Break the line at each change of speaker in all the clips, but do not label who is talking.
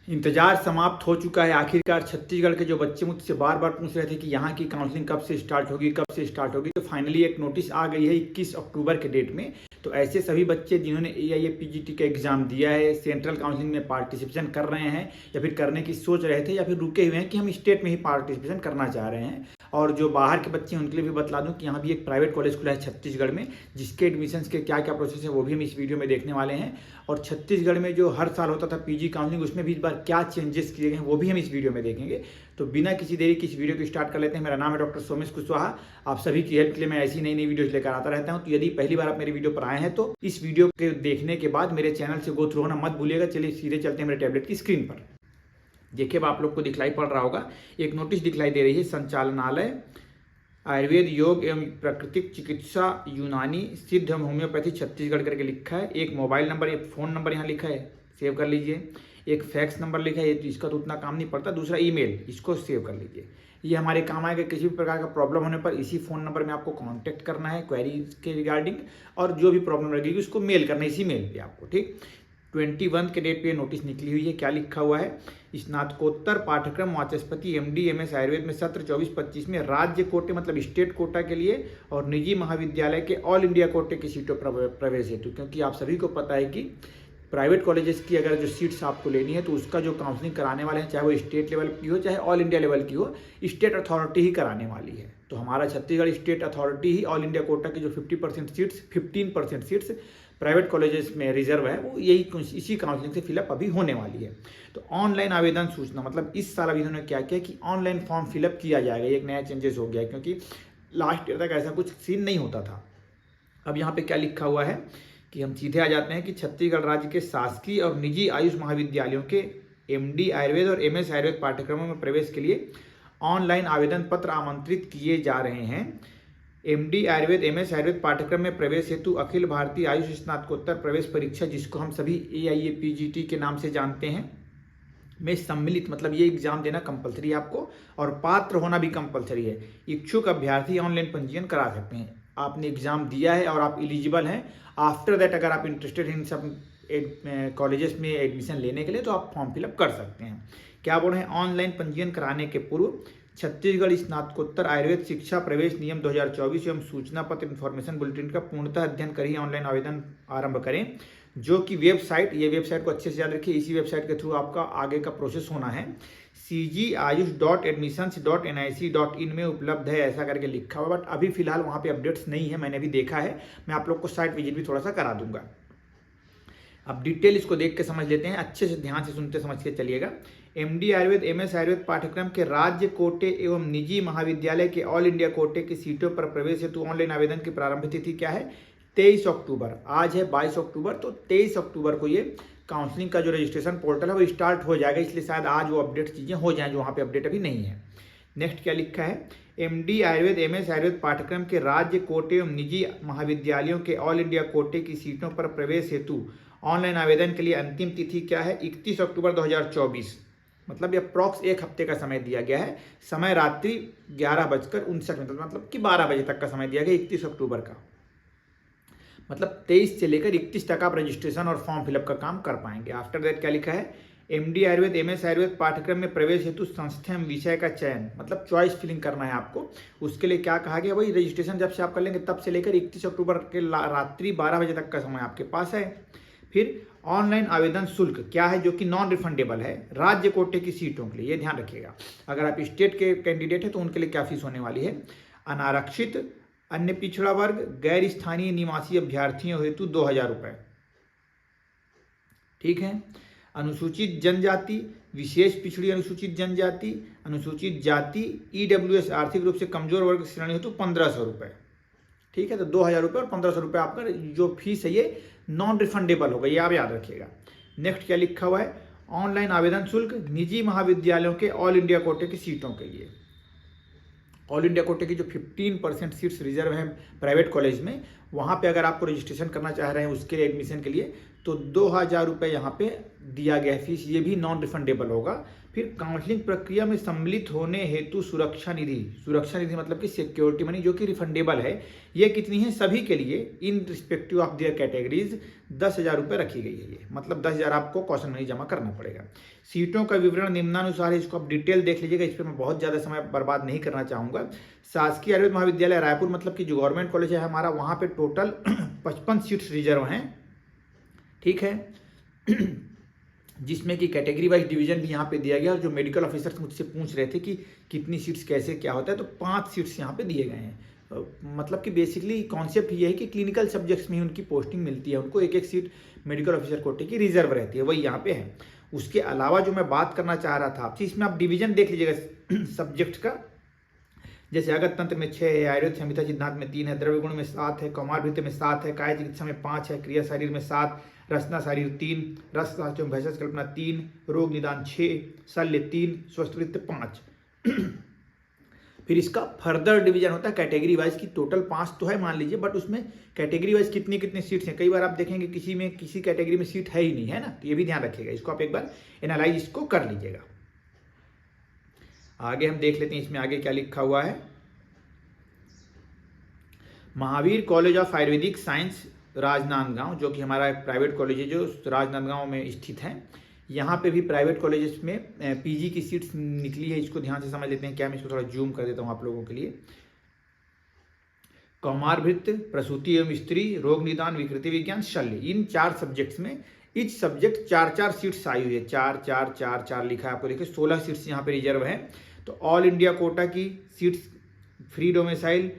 इंतजार समाप्त हो चुका है। आखिरकार छत्तीसगढ़ के जो बच्चे मुझसे बार बार पूछ रहे थे कि यहाँ की काउंसलिंग कब से स्टार्ट होगी, कब से स्टार्ट होगी, तो फाइनली एक नोटिस आ गई है 21 अक्टूबर के डेट में। तो ऐसे सभी बच्चे जिन्होंने AIA-PGT का एग्जाम दिया है, सेंट्रल काउंसलिंग में पार्टिसिपेशन कर रहे हैं या फिर करने की सोच रहे थे या फिर रुके हुए हैं कि हम स्टेट में ही पार्टिसिपेशन करना चाह रहे हैं, और जो बाहर के बच्चे हैं उनके लिए भी बतला दूं कि यहाँ भी एक प्राइवेट कॉलेज खुला है छत्तीसगढ़ में, जिसके एडमिशन्स के क्या क्या प्रोसेस है वो भी हम इस वीडियो में देखने वाले हैं। और छत्तीसगढ़ में जो हर साल होता था PG काउंसलिंग, उसमें भी इस बार क्या चेंजेस किए गए हैं वो भी हम इस वीडियो में देखेंगे। तो बिना किसी देरी की इस वीडियो को स्टार्ट कर लेते हैं। मेरा नाम है डॉक्टर सोमेश कुशवाहा। आप सभी की हेल्प के लिए मैं ऐसी नई वीडियोज लेकर आता रहता हूं। तो यदि पहली बार आप मेरे वीडियो पर आए हैं तो इस वीडियो के देखने के बाद मेरे चैनल से गो थ्रू होना मत भूलिएगा। चलिए सीधे चलते हैं मेरे टैबलेट की स्क्रीन पर। देखिए, अब आप लोग को दिखलाई पड़ रहा होगा, एक नोटिस दिखलाई दे रही है, संचालनालय आयुर्वेद योग एवं प्राकृतिक चिकित्सा यूनानी सिद्ध होम्योपैथी छत्तीसगढ़ करके लिखा है। एक मोबाइल नंबर, एक फ़ोन नंबर यहाँ लिखा है, सेव कर लीजिए। एक फैक्स नंबर लिखा है, इसका तो उतना काम नहीं पड़ता। दूसरा ईमेल, इसको सेव कर लीजिए। ये हमारे काम आएगा। किसी भी प्रकार का प्रॉब्लम होने पर इसी फ़ोन नंबर में आपको कांटेक्ट करना है क्वेरी के रिगार्डिंग, और जो भी प्रॉब्लम लगेगी उसको मेल करना है इसी मेल पे आपको, ठीक। 21 के डेट पे नोटिस निकली हुई है। क्या लिखा हुआ है? स्नातकोत्तर पाठ्यक्रम वाचस्पति MD MS आयुर्वेद में सत्र 24-25 में राज्य कोटे मतलब स्टेट कोटा के लिए और निजी महाविद्यालय के ऑल इंडिया कोटे की सीटों पर प्रवेश हेतु, क्योंकि आप सभी को पता है कि प्राइवेट कॉलेजेस की अगर जो सीट्स आपको लेनी है तो उसका जो काउंसलिंग कराने वाले हैं, चाहे वो स्टेट लेवल की हो चाहे ऑल इंडिया लेवल की हो, स्टेट अथॉरिटी ही कराने वाली है। तो हमारा छत्तीसगढ़ स्टेट अथॉरिटी ही ऑल इंडिया कोटा की जो 15% सीट्स प्राइवेट कॉलेजेस में रिजर्व है, वो यही इसी काउंसलिंग से फिलअप अभी होने वाली है। तो ऑनलाइन आवेदन सूचना, मतलब इस साल अभी इन्होंने क्या किया कि ऑनलाइन फॉर्म फिलअप किया जाएगा। एक नया चेंजेस हो गया है, क्योंकि लास्ट ईयर तक ऐसा कुछ सीन नहीं होता था। अब यहाँ पे क्या लिखा हुआ है कि हम सीधे आ जाते हैं कि छत्तीसगढ़ राज्य के शासकीय और निजी आयुष महाविद्यालयों के MD आयुर्वेद और MS आयुर्वेद पाठ्यक्रमों में प्रवेश के लिए ऑनलाइन आवेदन पत्र आमंत्रित किए जा रहे हैं। MD आयुर्वेद MS आयुर्वेद पाठ्यक्रम में प्रवेश हेतु अखिल भारतीय आयुष स्नातकोत्तर प्रवेश परीक्षा, जिसको हम सभी AIA-PGT के नाम से जानते हैं, में सम्मिलित, मतलब ये एग्जाम देना कंपलसरी है आपको और पात्र होना भी कंपलसरी है। इच्छुक अभ्यर्थी ऑनलाइन पंजीयन करा सकते हैं। आपने एग्जाम दिया है और आप एलिजिबल हैं, आफ्टर दैट अगर आप इंटरेस्टेड हैं इन सब कॉलेजेस में एडमिशन लेने के लिए तो आप फॉर्म फिलअप कर सकते हैं। क्या बोल रहे हैं? ऑनलाइन पंजीयन कराने के पूर्व छत्तीसगढ़ स्नातकोत्तर आयुर्वेद शिक्षा प्रवेश नियम 2024 एवं सूचना पत्र इन्फॉर्मेशन बुलेटिन का पूर्णतः अध्ययन कर ही ऑनलाइन आवेदन आरंभ करें, जो कि वेबसाइट, ये वेबसाइट को अच्छे से याद रखिए, इसी वेबसाइट के थ्रू आपका आगे का प्रोसेस होना है। cgayush.admissions.nic.in में उपलब्ध है, ऐसा करके लिखा हुआ। बट अभी फिलहाल वहाँ पे अपडेट्स नहीं है, मैंने भी देखा है। मैं आप लोग को साइट विजिट भी थोड़ा सा करा दूंगा। अब डिटेल इसको देख के समझ लेते हैं, अच्छे से ध्यान से सुनते समझ के चलिएगा। MD आयुर्वेद MS आयुर्वेद पाठ्यक्रम के राज्य कोटे एवं निजी महाविद्यालय के ऑल इंडिया कोटे की सीटों पर प्रवेश हेतु ऑनलाइन आवेदन की प्रारंभ तिथि क्या है? 23 अक्टूबर। आज है 22 अक्टूबर, तो 23 अक्टूबर को ये काउंसलिंग का जो रजिस्ट्रेशन पोर्टल है वो स्टार्ट हो जाएगा, इसलिए शायद आज वो अपडेट चीज़ें हो जाएं जो वहाँ पे अपडेट अभी नहीं है। नेक्स्ट क्या लिखा है? MD आयुर्वेद MS आयुर्वेद पाठ्यक्रम के राज्य कोटे एवं निजी महाविद्यालयों के ऑल इंडिया कोटे की सीटों पर प्रवेश हेतु ऑनलाइन आवेदन के लिए अंतिम तिथि क्या है? 31 अक्टूबर 2024। मतलब ये अप्रॉक्स एक हफ्ते का समय दिया गया है। समय रात्रि 11:59, मतलब कि 12 बजे तक का समय दिया गया 31 अक्टूबर का। मतलब 23 से लेकर 31 तक आप रजिस्ट्रेशन और फॉर्म फिलअप का काम कर पाएंगे। आफ्टर दैट क्या लिखा है? MD आयुर्वेद MS आयुर्वेद पाठ्यक्रम में प्रवेश हेतु संस्था एवं विषय का चयन, मतलब चॉइस फिलिंग करना है आपको। उसके लिए क्या कहा गया? वही रजिस्ट्रेशन जब से आप कर लेंगे तब से लेकर 31 अक्टूबर के रात्रि 12 बजे तक का समय आपके पास है। फिर ऑनलाइन आवेदन शुल्क क्या है, जो कि नॉन रिफंडेबल है राज्य कोटे की सीटों के लिए, ये ध्यान रखिएगा। अगर आप स्टेट के कैंडिडेट हैं तो उनके लिए क्या फीस होने वाली है? अनारक्षित, अन्य पिछड़ा वर्ग, गैर स्थानीय निवासी अभ्यर्थियों हेतु 2000 रुपये, ठीक है। अनुसूचित जनजाति, विशेष पिछड़ी अनुसूचित जनजाति, अनुसूचित जाति, EWS आर्थिक रूप से कमजोर वर्ग श्रेणी हेतु 1500 रुपये, ठीक है। तो 2000 रुपये और 1500 रुपये आपका जो फीस है ये नॉन रिफंडेबल होगा, ये आप याद रखिएगा। नेक्स्ट क्या लिखा हुआ है? ऑनलाइन आवेदन शुल्क निजी महाविद्यालयों के ऑल इंडिया कोटे की सीटों के लिए। ऑल इंडिया कोटे की जो 15% सीट्स रिजर्व हैं प्राइवेट कॉलेज में, वहाँ पे अगर आपको रजिस्ट्रेशन करना चाह रहे हैं उसके लिए एडमिशन के लिए, तो 2000 रुपये यहाँ पे दिया गया है फीस, ये भी नॉन रिफंडेबल होगा। फिर काउंसलिंग प्रक्रिया में सम्मिलित होने हेतु सुरक्षा निधि मतलब कि सिक्योरिटी मनी जो कि रिफंडेबल है, ये कितनी है सभी के लिए in respective of their categories 10,000 रुपये रखी गई है। ये मतलब 10,000 आपको कॉशन मनी जमा करना पड़ेगा। सीटों का विवरण निम्नानुसार है, इसको आप डिटेल देख लीजिएगा, इस पर मैं बहुत ज़्यादा समय बर्बाद नहीं करना चाहूँगा। शासकीय आयुर्वेद महाविद्यालय रायपुर मतलब कि जो गवर्नमेंट कॉलेज है हमारा, वहाँ पे टोटल 55 सीट्स रिजर्व हैं, ठीक है। जिसमें कि कैटेगरी वाइज डिवीजन भी यहाँ पे दिया गया। और जो मेडिकल ऑफिसर्स मुझसे पूछ रहे थे कि कितनी सीट्स कैसे क्या होता है, तो 5 सीट्स यहाँ पे दिए गए हैं। मतलब कि बेसिकली कॉन्सेप्ट ये है कि क्लिनिकल सब्जेक्ट्स में ही उनकी पोस्टिंग मिलती है, उनको एक सीट मेडिकल ऑफिसर कोटे की रिजर्व रहती है, वही यहाँ पे है। उसके अलावा जो मैं बात करना चाह रहा था आपसे, इसमें आप डिवीजन देख लीजिएगा सब्जेक्ट का। जैसे अगत तंत्र में 6 है, आयुर्वेद संहिता सिद्धांत में 3 है, द्रव्य गुण में 7 है, कौमारभृत्य में 7 है, काय चिकित्सा में 5 है, क्रिया शरीर में 7, रचना शरीर 3, रस शास्त्र में भेषज कल्पना 3, रोग निदान 6, शल्य 3, स्वस्थवृत्त 5। फिर इसका फर्दर डिवीजन होता है कैटेगरी वाइज की। टोटल 5 तो है मान लीजिए, बट उसमें कैटेगरी वाइज कितनी कितनी सीट्स हैं। कई बार आप देखेंगे किसी कैटेगरी में सीट है ही नहीं, है ना, तो ये भी ध्यान रखिएगा, इसको आप एक बार एनालाइज इसको कर लीजिएगा। आगे हम देख लेते हैं इसमें आगे क्या लिखा हुआ है। Mahavir college of Ayurvedic science Rajnandgaon, जो कि हमारा एक प्राइवेट कॉलेज है जो राजनांदगांव में स्थित है। यहाँ पे भी प्राइवेट कॉलेजेस में पीजी की सीट्स निकली है, इसको ध्यान से समझ लेते हैं। क्या मैं इसको थोड़ा जूम कर देता हूँ आप लोगों के लिए। कौमारभृत्य, प्रसूति एवं स्त्री, रोग निदान, विकृति विज्ञान, शल्य, इन 4 सब्जेक्ट्स में ईच सब्जेक्ट 4-4 सीट्स आई हुई है। 4-4-4-4 लिखा है आपको, देखिए 16 सीट्स यहाँ पे रिजर्व है। तो ऑल इंडिया कोटा की सीट्स, फ्री डोमिसाइल,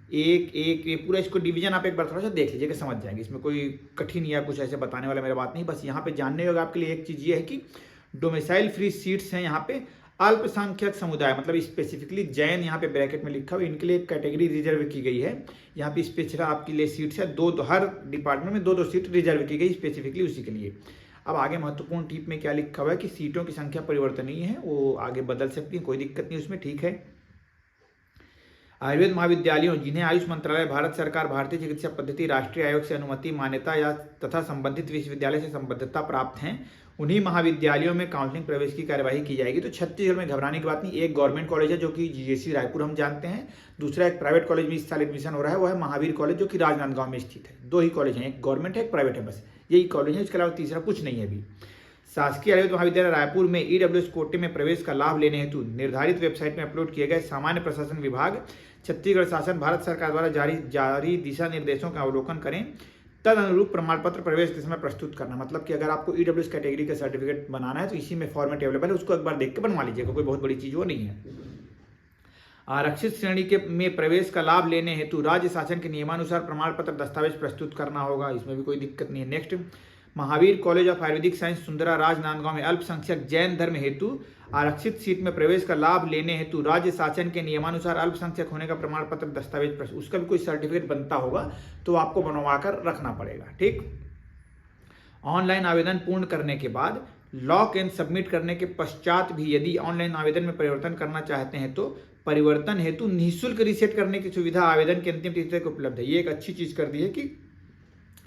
एक ये पूरा इसको डिवीजन आप एक बार थोड़ा सा देख लीजिएगा, समझ जाएंगे। इसमें कोई कठिन या कुछ ऐसे बताने वाला मेरा बात नहीं, बस यहाँ पे जानने होगा आपके लिए एक चीज़ ये है कि डोमिसाइल फ्री सीट्स हैं यहाँ पे अल्पसंख्यक समुदाय, मतलब स्पेसिफिकली जैन यहाँ पे ब्रैकेट में लिखा हुआ, इनके लिए एक कैटेगरी रिजर्व की गई है। यहाँ पे स्पेशल आपके लिए सीट्स है, हर डिपार्टमेंट में 2-2 सीट रिजर्व की गई स्पेसिफिकली उसी के लिए। अब आगे महत्वपूर्ण टिप में क्या लिखा हुआ है कि सीटों की संख्या परिवर्तनीय है, वो आगे बदल सकती है, कोई दिक्कत नहीं उसमें, ठीक है। आयुर्वेद महाविद्यालयों जिन्हें आयुष मंत्रालय, भारत सरकार, भारतीय चिकित्सा पद्धति राष्ट्रीय आयोग से अनुमति, मान्यता या तथा संबंधित विश्वविद्यालय से संबद्धता प्राप्त हैं, उन्हीं महाविद्यालयों में काउंसलिंग प्रवेश की कार्यवाही की जाएगी। तो छत्तीसगढ़ में घबराने की बात नहीं। एक गवर्नमेंट कॉलेज है जो कि जीएसी रायपुर हम जानते हैं, दूसरा एक प्राइवेट कॉलेज में इस साल एडमिशन हो रहा है, वो है महावीर कॉलेज जो कि राजनांदगांव में स्थित है। 2 ही कॉलेज हैं, एक गवर्नमेंट है एक प्राइवेट है, बस यही कॉलेज है, इसके अलावा तीसरा कुछ नहीं है अभी। शासकीय आयुर्वेद महाविद्यालय रायपुर में ईडब्ल्यूएस कोटे में प्रवेश का लाभ लेने हेतु निर्धारित वेबसाइट में अपलोड किए गए सामान्य प्रशासन विभाग, छत्तीसगढ़ शासन, भारत सरकार द्वारा जारी दिशा निर्देशों का अवलोकन करें, तद अनुरूप प्रमाण पत्र प्रवेश के समय प्रस्तुत करना। मतलब कि अगर आपको ईडब्ल्यूएस कैटेगरी का सर्टिफिकेट बनाना है तो इसी में फॉर्मेट अवेलेबल है, उसको एक बार देख के बनवा लीजिएगा, कोई बहुत बड़ी चीज़ वो नहीं है। आरक्षित श्रेणी में प्रवेश का लाभ लेने हेतु राज्य शासन के नियमानुसार प्रमाण पत्र दस्तावेज प्रस्तुत करना होगा, इसमें भी कोई दिक्कत नहीं है। Next, Mahavir college of Ayurvedic science Sundara Rajnandgaon में अल्पसंख्यक जैन धर्म हेतु आरक्षित सीट में प्रवेश का लाभ लेने हेतु राज्य शासन के नियमानुसार अल्पसंख्यक होने का प्रमाण पत्र दस्तावेज, उसका भी कोई सर्टिफिकेट बनता होगा तो आपको बनवा कर रखना पड़ेगा, ठीक। ऑनलाइन आवेदन पूर्ण करने के बाद लॉक एंड सबमिट करने के पश्चात भी यदि ऑनलाइन आवेदन में परिवर्तन करना चाहते हैं तो परिवर्तन हेतु निःशुल्क रीसेट करने की सुविधा आवेदन की अंतिम तिथि तक उपलब्ध है। ये एक अच्छी चीज कर दी है कि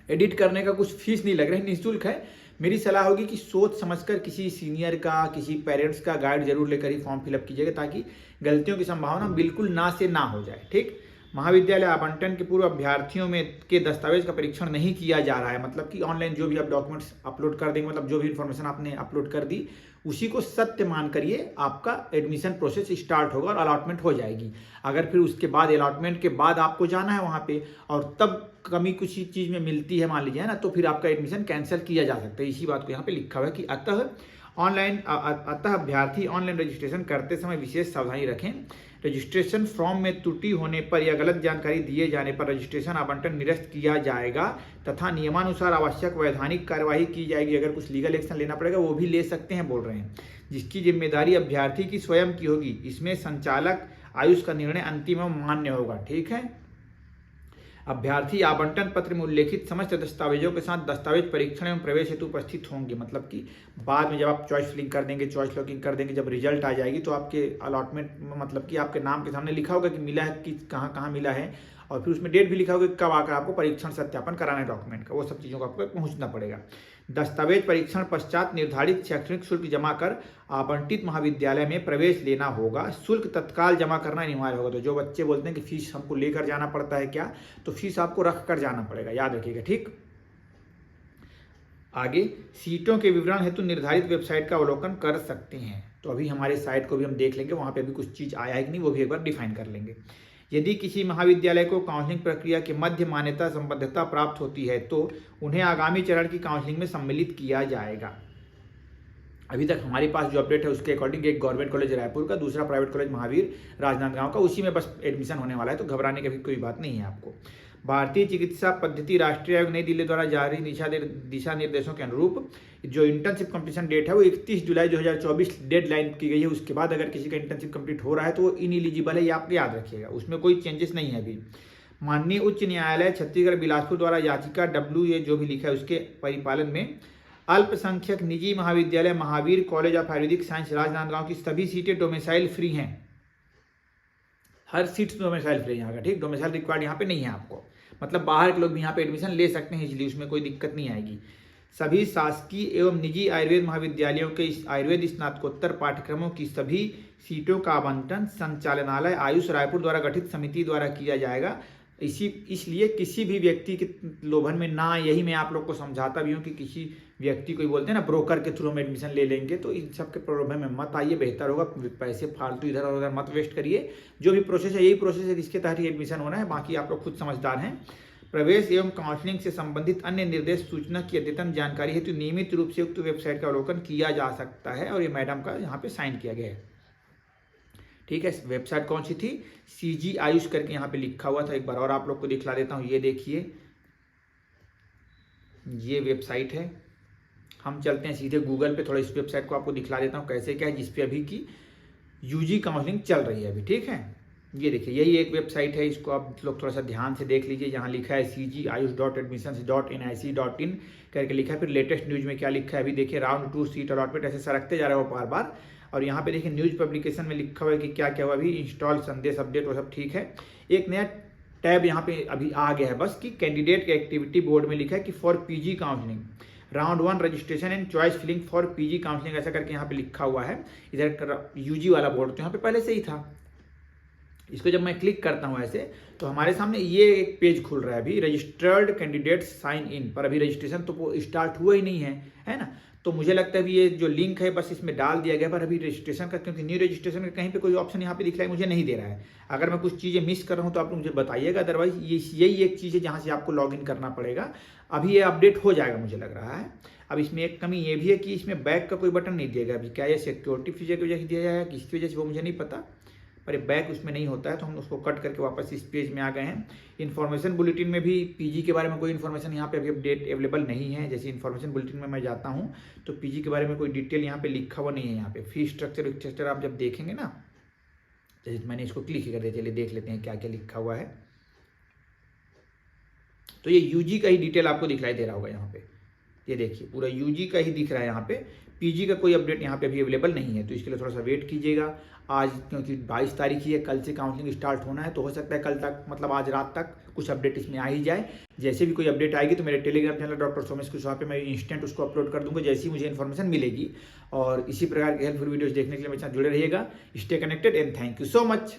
एडिट करने का कुछ फीस नहीं लग रहा है, निःशुल्क है। मेरी सलाह होगी कि सोच समझकर किसी सीनियर का, किसी पेरेंट्स का गाइड जरूर लेकर ही फॉर्म फिलअप कीजिएगा, ताकि गलतियों की संभावना बिल्कुल ना से ना हो जाए, ठीक। महाविद्यालय आवंटन के पूर्व अभ्यर्थियों में के दस्तावेज का परीक्षण नहीं किया जा रहा है। मतलब कि ऑनलाइन जो भी आप डॉक्यूमेंट्स अपलोड कर देंगे, मतलब जो भी इन्फॉर्मेशन आपने अपलोड कर दी उसी को सत्य मान करिए, आपका एडमिशन प्रोसेस स्टार्ट होगा और अलॉटमेंट हो जाएगी। अगर फिर उसके बाद अलॉटमेंट के बाद आपको जाना है वहाँ पे और तब कमी कुछ चीज़ में मिलती है मान लीजिए, है ना, तो फिर आपका एडमिशन कैंसिल किया जा सकता है। इसी बात को यहाँ पे लिखा हुआ है कि अतः अभ्यर्थी ऑनलाइन रजिस्ट्रेशन करते समय विशेष सावधानी रखें। रजिस्ट्रेशन फॉर्म में त्रुटि होने पर या गलत जानकारी दिए जाने पर रजिस्ट्रेशन आवंटन निरस्त किया जाएगा तथा नियमानुसार आवश्यक वैधानिक कार्यवाही की जाएगी। अगर कुछ लीगल एक्शन लेना पड़ेगा वो भी ले सकते हैं, बोल रहे हैं, जिसकी जिम्मेदारी अभ्यर्थी की स्वयं की होगी। इसमें संचालक आयुष का निर्णय अंतिम एवं मान्य होगा, ठीक है। अभ्यर्थी आवंटन पत्र में उल्लेखित समस्त दस्तावेजों के साथ दस्तावेज परीक्षण एवं प्रवेश हेतु उपस्थित होंगे। मतलब कि बाद में जब आप चॉइस फिलिंग कर देंगे, चॉइस लॉकिंग कर देंगे, जब रिजल्ट आ जाएगी तो आपके अलॉटमेंट मतलब कि आपके नाम के सामने लिखा होगा कि मिला है, कि कहाँ कहाँ मिला है और फिर उसमें डेट भी लिखा होगा कि कब आकर आपको परीक्षण सत्यापन कराना है डॉक्यूमेंट का, वो सब चीज़ों को आपको पहुँचना पड़ेगा। दस्तावेज परीक्षण पश्चात निर्धारित शैक्षणिक शुल्क जमा कर आवंटित महाविद्यालय में प्रवेश लेना होगा। शुल्क तत्काल जमा करना अनिवार्य होगा। तो जो बच्चे बोलते हैं कि फीस हमको लेकर जाना पड़ता है क्या, तो फीस आपको रख कर जाना पड़ेगा, याद रखिएगा, ठीक। आगे सीटों के विवरण हेतु निर्धारित वेबसाइट का अवलोकन कर सकते हैं। तो अभी हमारे साइट को भी हम देख लेंगे, वहाँ पे अभी कुछ चीज़ आया है कि नहीं वो भी एक बार डिफाइन कर लेंगे। यदि किसी महाविद्यालय को काउंसलिंग प्रक्रिया के मध्य मान्यता संबद्धता प्राप्त होती है तो उन्हें आगामी चरण की काउंसलिंग में सम्मिलित किया जाएगा। अभी तक हमारे पास जो अपडेट है उसके अकॉर्डिंग एक गवर्नमेंट कॉलेज रायपुर का, दूसरा प्राइवेट कॉलेज महावीर राजनांदगांव का, उसी में बस एडमिशन होने वाला है, तो घबराने की भी कोई बात नहीं है आपको। भारतीय चिकित्सा पद्धति राष्ट्रीय आयोग नई दिल्ली द्वारा जारी दिशा निर्देशों के अनुरूप जो इंटर्नशिप कंप्लीशन डेट है वो 31 जुलाई 2024 डेडलाइन की गई है। उसके बाद अगर किसी का इंटर्नशिप कंप्लीट हो रहा है तो वो इनएलिजिबल है, ये आप याद रखिएगा, उसमें कोई चेंजेस नहीं है अभी। माननीय उच्च न्यायालय छत्तीसगढ़ बिलासपुर द्वारा याचिका ये जो भी लिखा है उसके परिपालन में अल्पसंख्यक निजी महाविद्यालय Mahavir college of Ayurvedic science Rajnandgaon की सभी सीटें डोमिसाइल फ्री हैं। हर सीट डोमिसाइल फ्री है यहाँ का, ठीक। डोमिसाइल रिक्वायर्ड यहाँ पे नहीं है आपको, मतलब बाहर के लोग भी यहाँ पे एडमिशन ले सकते हैं इजीली, उसमें कोई दिक्कत नहीं आएगी। सभी शासकीय एवं निजी आयुर्वेद महाविद्यालयों के आयुर्वेद स्नातकोत्तर पाठ्यक्रमों की सभी सीटों का आवंटन संचालनालय आयुष रायपुर द्वारा गठित समिति द्वारा किया जाएगा। इसलिए किसी भी व्यक्ति के लोभन में ना, यही मैं आप लोग को समझाता भी हूँ कि किसी व्यक्ति को बोलते हैं ना ब्रोकर के थ्रू हम एडमिशन ले लेंगे, तो इन सब के प्रलोभन में मत आइए, बेहतर होगा। पैसे फालतू इधर और उधर मत वेस्ट करिए। जो भी प्रोसेस है यही प्रोसेस है जिसके तहत ही एडमिशन होना है, बाकी आप लोग खुद समझदार हैं। प्रवेश एवं काउंसलिंग से संबंधित अन्य निर्देश सूचना की अद्यतन जानकारी हेतु नियमित रूप से उक्त वेबसाइट का अवलोकन किया जा सकता है। और ये मैडम का यहाँ पे साइन किया गया है, ठीक है। वेबसाइट कौन सी थी, CG आयुष करके यहाँ पे लिखा हुआ था। एक बार और आप लोग को दिखला देता हूँ, ये देखिए ये वेबसाइट है। हम चलते हैं सीधे गूगल पे, थोड़ा इस वेबसाइट को आपको दिखला देता हूँ कैसे क्या है, जिसपे अभी की UG काउंसलिंग चल रही है अभी, ठीक है। ये देखिए यही एक वेबसाइट है, इसको आप लोग थोड़ा सा ध्यान से देख लीजिए। यहाँ लिखा है cgayush.admissions.nic.in करके लिखा है। फिर लेटेस्ट न्यूज में क्या लिखा है अभी देखिए, राउंड 2 सीट अलॉटमेंट, ऐसे सरकते जा रहा है वो बार बार। और यहाँ पे देखिए न्यूज पब्लिकेशन में लिखा हुआ है कि क्या क्या हुआ अभी, इंस्टॉल संदेश अपडेट वो सब ठीक है। एक नया टैब यहाँ पे अभी आ गया है बस, कि कैंडिडेट के एक्टिविटी बोर्ड में लिखा है कि for PG counselling round 1 registration and choice filling for PG counselling, ऐसा करके यहाँ पे लिखा हुआ है। इधर UG वाला बोर्ड तो यहाँ पे पहले से ही था। इसको जब मैं क्लिक करता हूँ ऐसे तो हमारे सामने ये एक पेज खुल रहा है अभी, रजिस्टर्ड कैंडिडेट साइन इन, पर अभी रजिस्ट्रेशन तो वो स्टार्ट हुआ ही नहीं है ना। तो मुझे लगता है अभी ये जो लिंक है बस इसमें डाल दिया गया, पर अभी रजिस्ट्रेशन का, क्योंकि न्यू रजिस्ट्रेशन का कहीं पे कोई ऑप्शन यहाँ पे दिख रहा है मुझे नहीं दे रहा है। अगर मैं कुछ चीज़ें मिस कर रहा हूँ तो आप लोग मुझे बताइएगा, अदरवाइज यही एक चीज़ है जहाँ से आपको लॉगिन करना पड़ेगा। अभी ये अपडेट हो जाएगा मुझे लग रहा है। अब इसमें एक कमी ये भी है कि इसमें बैक का कोई बटन नहीं दिया गया अभी, क्या ये सिक्योरिटी फीचर की वजह से दिया जाएगा, किस वजह से वो मुझे नहीं पता, पर बैक उसमें नहीं होता है। तो हम उसको कट करके वापस इस पेज में आ गए हैं। इन्फॉर्मेशन बुलेटिन में भी PG के बारे में कोई इन्फॉर्मेशन यहाँ पे अभी अपडेट अवेलेबल नहीं है। जैसे इन्फॉर्मेशन बुलेटिन में मैं जाता हूँ तो PG के बारे में कोई डिटेल यहाँ पे लिखा हुआ नहीं है। यहाँ पे फी स्ट्रक्चर आप जब देखेंगे ना, जैसे मैंने इसको क्लिक कर दिया, चलिए देख लेते हैं क्या क्या लिखा हुआ है। तो ये UG का ही डिटेल आपको दिखलाई दे रहा होगा यहाँ पे, ये देखिए पूरा UG का ही दिख रहा है यहाँ पे। PG का कोई अपडेट यहाँ पे अभी अवेलेबल नहीं है, तो इसके लिए थोड़ा सा वेट कीजिएगा। आज क्योंकि 22 तारीख ही है, कल से काउंसलिंग स्टार्ट होना है, तो हो सकता है कल तक, मतलब आज रात तक कुछ अपडेट इसमें आ ही जाए। जैसे भी कोई अपडेट आएगी तो मेरे Telegram channel doctor Somesh Kushwaha पे मैं इंस्टेंट उसको अपलोड कर दूंगा जैसे ही मुझे इन्फॉर्मेशन मिलेगी। और इसी प्रकार के हेल्पफुल वीडियोस देखने के लिए मेरे साथ जुड़े रहिएगा। Stay connected and thank you so much.